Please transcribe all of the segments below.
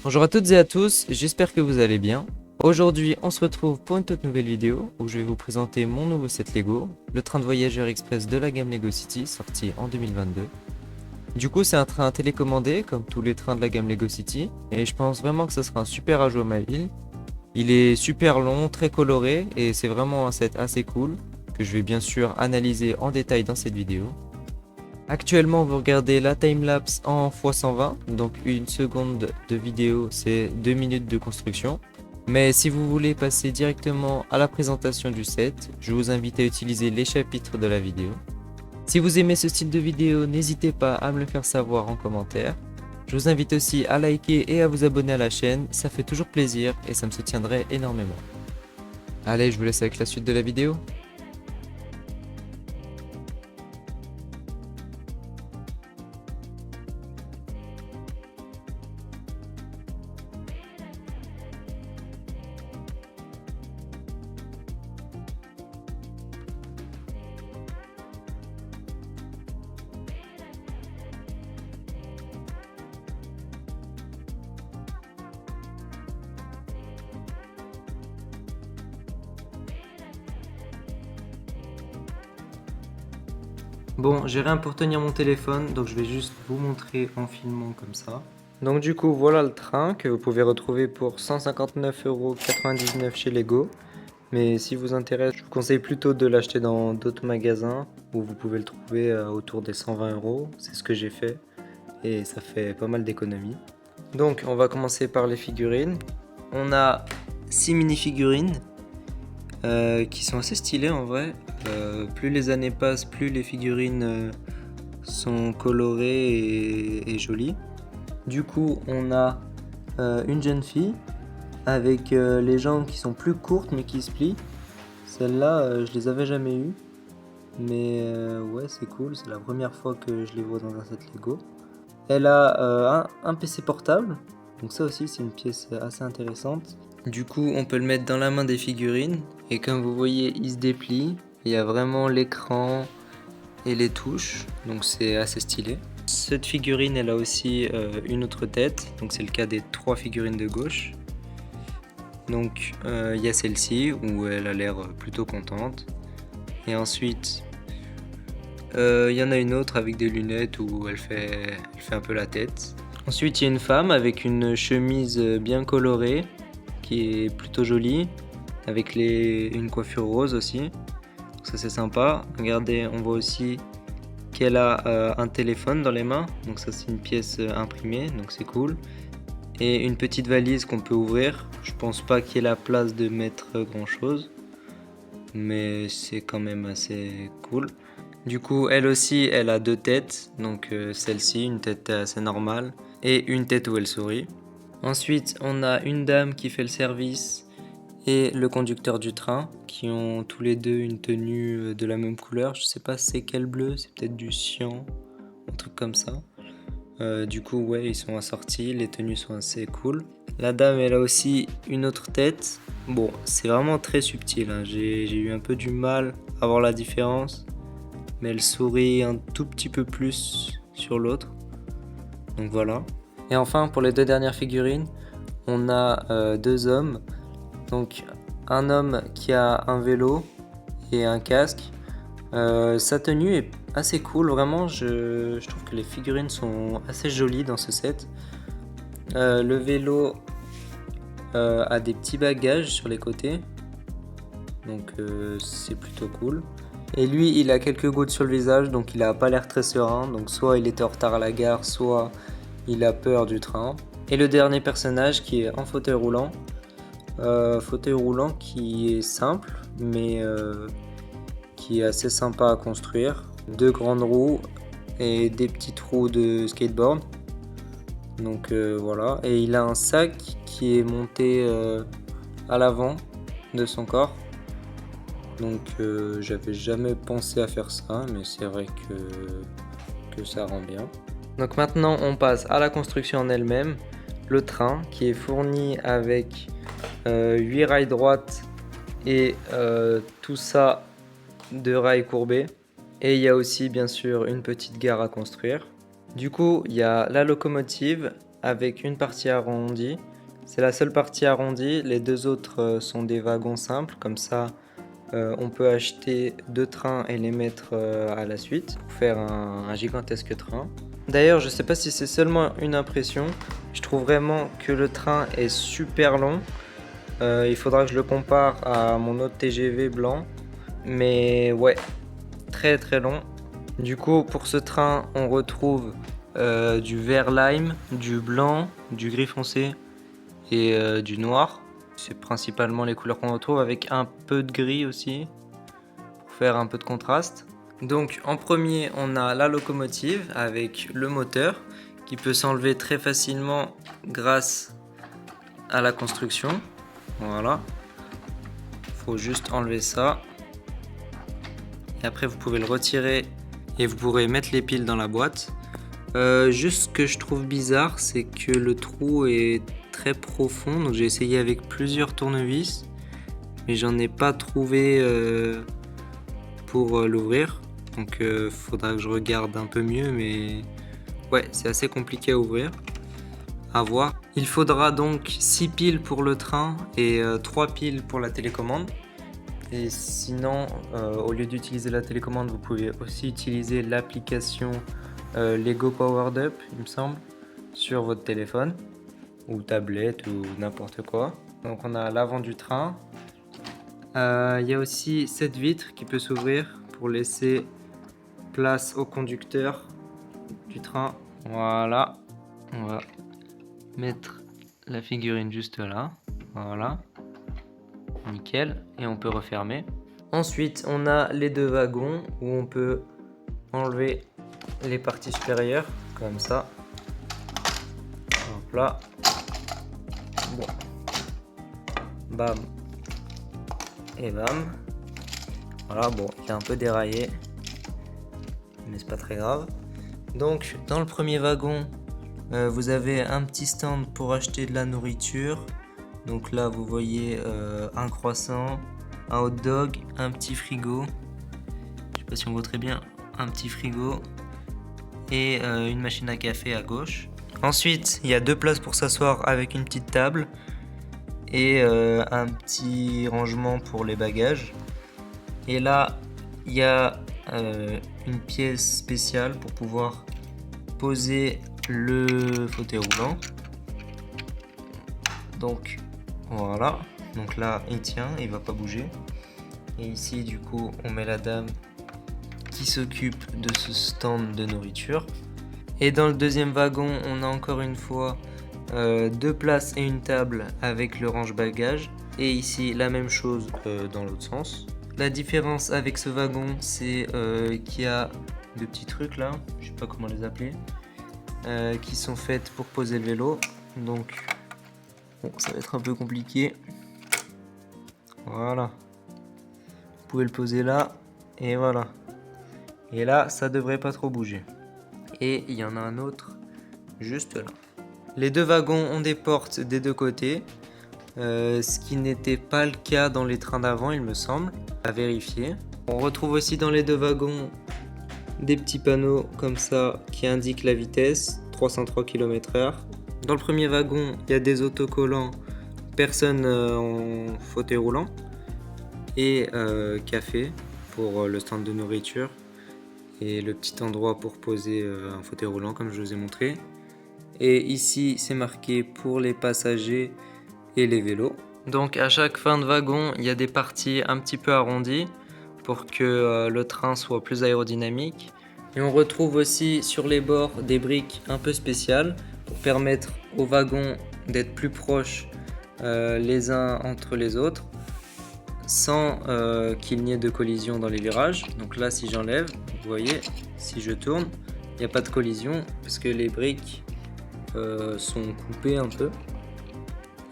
Bonjour à toutes et à tous, j'espère que vous allez bien. Aujourd'hui, on se retrouve pour une toute nouvelle vidéo où je vais vous présenter mon nouveau set Lego, le train de voyageurs express de la gamme Lego City, sorti en 2022. Du coup, c'est un train télécommandé, comme tous les trains de la gamme Lego City, et je pense vraiment que ce sera un super ajout à ma ville. Il est super long, très coloré, et c'est vraiment un set assez cool, que je vais bien sûr analyser en détail dans cette vidéo. Actuellement, vous regardez la timelapse en x120, donc une seconde de vidéo, c'est 2 minutes de construction. Mais si vous voulez passer directement à la présentation du set, je vous invite à utiliser les chapitres de la vidéo. Si vous aimez ce style de vidéo, n'hésitez pas à me le faire savoir en commentaire. Je vous invite aussi à liker et à vous abonner à la chaîne, ça fait toujours plaisir et ça me soutiendrait énormément. Allez, je vous laisse avec la suite de la vidéo. Bon, j'ai rien pour tenir mon téléphone, donc je vais juste vous montrer en filmant comme ça. Donc du coup, voilà le train que vous pouvez retrouver pour 159,99 € chez Lego. Mais si vous intéresse, je vous conseille plutôt de l'acheter dans d'autres magasins où vous pouvez le trouver autour des 120 €. C'est ce que j'ai fait et ça fait pas mal d'économies. Donc on va commencer par les figurines. On a 6 mini-figurines qui sont assez stylées en vrai. Plus les années passent, plus les figurines sont colorées et jolies. Du coup, on a une jeune fille avec les jambes qui sont plus courtes mais qui se plient. Celles-là, je les avais jamais eues. Mais ouais, c'est cool, c'est la première fois que je les vois dans un set Lego. Elle a un PC portable, donc ça aussi c'est une pièce assez intéressante. Du coup, on peut le mettre dans la main des figurines, et comme vous voyez, il se déplie. Il y a vraiment l'écran et les touches, donc c'est assez stylé. Cette figurine, elle a aussi une autre tête, donc c'est le cas des 3 figurines de gauche. Donc il y a celle-ci où elle a l'air plutôt contente. Et ensuite, il y en a une autre avec des lunettes où elle fait un peu la tête. Ensuite, il y a une femme avec une chemise bien colorée qui est plutôt jolie, avec une coiffure rose aussi. Ça c'est sympa. Regardez, on voit aussi qu'elle a un téléphone dans les mains. Donc ça c'est une pièce imprimée, donc c'est cool. Et une petite valise qu'on peut ouvrir. Je pense pas qu'il y ait la place de mettre grand chose, mais c'est quand même assez cool. Du coup, elle aussi, elle a 2 têtes, donc celle-ci, une tête assez normale, et une tête où elle sourit. Ensuite, on a une dame qui fait le service et le conducteur du train, qui ont tous les deux une tenue de la même couleur. Je sais pas c'est quel bleu, c'est peut-être du cyan, un truc comme ça. Du coup, ouais, ils sont assortis, les tenues sont assez cool. La dame, elle a aussi une autre tête. Bon, c'est vraiment très subtil, hein. J'ai eu un peu du mal à voir la différence, mais elle sourit un tout petit peu plus sur l'autre. Donc voilà. Et enfin, pour les 2 dernières figurines, on a 2 hommes. Donc un homme qui a un vélo et un casque. Sa tenue est assez cool, vraiment. Je trouve que les figurines sont assez jolies dans ce set. Le vélo a des petits bagages sur les côtés, donc c'est plutôt cool. Et lui, il a quelques gouttes sur le visage, donc il a pas l'air très serein. Donc soit il était en retard à la gare, soit il a peur du train. Et le dernier personnage qui est en fauteuil roulant. Fauteuil roulant qui est simple, mais qui est assez sympa à construire. 2 grandes roues et des petites roues de skateboard. Donc voilà. Et il a un sac qui est monté à l'avant de son corps. Donc j'avais jamais pensé à faire ça, mais c'est vrai que ça rend bien. Donc maintenant on passe à la construction en elle-même. Le train qui est fourni avec 8 rails droites et tout ça de rails courbés. Et il y a aussi bien sûr une petite gare à construire. Du coup il y a la locomotive avec une partie arrondie. C'est la seule partie arrondie, les deux autres sont des wagons simples, comme ça on peut acheter 2 trains et les mettre à la suite pour faire un gigantesque train. D'ailleurs, je sais pas si c'est seulement une impression, je trouve vraiment que le train est super long. Il faudra que je le compare à mon autre TGV blanc, mais ouais, très très long. Du coup, pour ce train, on retrouve du vert lime, du blanc, du gris foncé et du noir. C'est principalement les couleurs qu'on retrouve avec un peu de gris aussi pour faire un peu de contraste. Donc en premier, on a la locomotive avec le moteur qui peut s'enlever très facilement grâce à la construction. Voilà. Faut juste enlever ça. Et après, vous pouvez le retirer et vous pourrez mettre les piles dans la boîte. Juste ce que je trouve bizarre, c'est que le trou est très profond. Donc j'ai essayé avec plusieurs tournevis, mais j'en ai pas trouvé pour l'ouvrir. Donc faudra que je regarde un peu mieux, mais ouais, c'est assez compliqué à ouvrir. À voir. Il faudra donc 6 piles pour le train et 3 piles pour la télécommande. Et sinon, au lieu d'utiliser la télécommande, vous pouvez aussi utiliser l'application Lego Powered Up, il me semble, sur votre téléphone ou tablette ou n'importe quoi. Donc on a l'avant du train. Il y a aussi cette vitre qui peut s'ouvrir pour laisser place au conducteur du train. Voilà. On va mettre la figurine juste là. Voilà. Nickel. Et on peut refermer. Ensuite, on a les deux wagons où on peut enlever les parties supérieures comme ça. Hop là. Bon. Bam. Et bam. Voilà, bon, il est un peu déraillé, mais c'est pas très grave. Donc, dans le premier wagon, vous avez un petit stand pour acheter de la nourriture. Donc là, vous voyez un croissant, un hot dog, un petit frigo. Je sais pas si on voit très bien. Un petit frigo et une machine à café à gauche. Ensuite, il y a 2 places pour s'asseoir avec une petite table et un petit rangement pour les bagages. Et là, il y a une pièce spéciale pour pouvoir poser le fauteuil roulant. Donc voilà, donc là il tient, il va pas bouger. Et ici du coup on met la dame qui s'occupe de ce stand de nourriture. Et dans le deuxième wagon, on a encore une fois 2 places et une table avec le range-bagages. Et ici, la même chose dans l'autre sens. La différence avec ce wagon, c'est qu'il y a de petits trucs là, je sais pas comment les appeler, qui sont faites pour poser le vélo. Donc, bon, ça va être un peu compliqué. Voilà. Vous pouvez le poser là, et voilà. Et là, ça devrait pas trop bouger. Et il y en a un autre juste là. Les deux wagons ont des portes des deux côtés, ce qui n'était pas le cas dans les trains d'avant, il me semble, à vérifier. On retrouve aussi dans les deux wagons des petits panneaux comme ça qui indiquent la vitesse, 303 km/h. Dans le premier wagon, il y a des autocollants personne en fauteuil roulant et café pour le stand de nourriture et le petit endroit pour poser un fauteuil roulant comme je vous ai montré. Et ici c'est marqué pour les passagers et les vélos. Donc à chaque fin de wagon il y a des parties un petit peu arrondies pour que le train soit plus aérodynamique. Et on retrouve aussi sur les bords des briques un peu spéciales pour permettre aux wagons d'être plus proches les uns entre les autres sans qu'il n'y ait de collision dans les virages. Donc là si j'enlève, vous voyez, si je tourne, il n'y a pas de collision parce que les briques sont coupées un peu.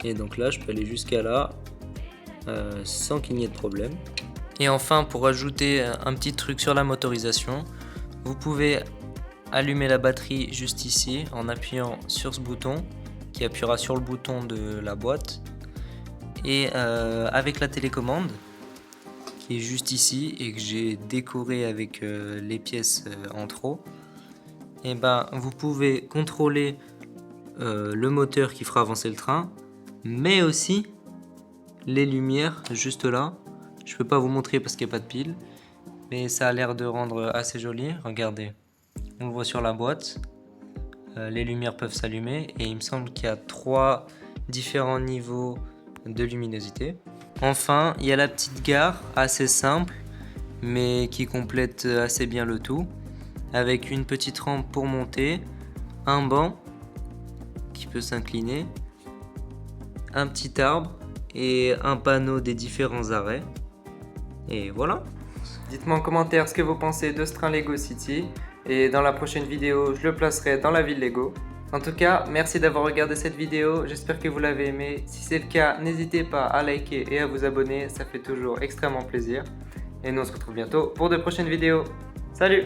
Et donc là je peux aller jusqu'à là sans qu'il n'y ait de problème. Et enfin, pour ajouter un petit truc sur la motorisation, vous pouvez allumer la batterie juste ici en appuyant sur ce bouton qui appuiera sur le bouton de la boîte. Et avec la télécommande qui est juste ici et que j'ai décoré avec les pièces en trop, et ben vous pouvez contrôler le moteur qui fera avancer le train, mais aussi les lumières juste là. Je peux pas vous montrer parce qu'il n'y a pas de pile, mais ça a l'air de rendre assez joli. Regardez, on le voit sur la boîte. Les lumières peuvent s'allumer et il me semble qu'il y a 3 différents niveaux de luminosité. Enfin, il y a la petite gare assez simple mais qui complète assez bien le tout, avec une petite rampe pour monter, un banc qui peut s'incliner, un petit arbre et un panneau des différents arrêts. Et voilà. Dites-moi en commentaire ce que vous pensez de ce train Lego City. Et dans la prochaine vidéo, je le placerai dans la ville Lego. En tout cas, merci d'avoir regardé cette vidéo. J'espère que vous l'avez aimé. Si c'est le cas, n'hésitez pas à liker et à vous abonner. Ça fait toujours extrêmement plaisir. Et nous, on se retrouve bientôt pour de prochaines vidéos. Salut!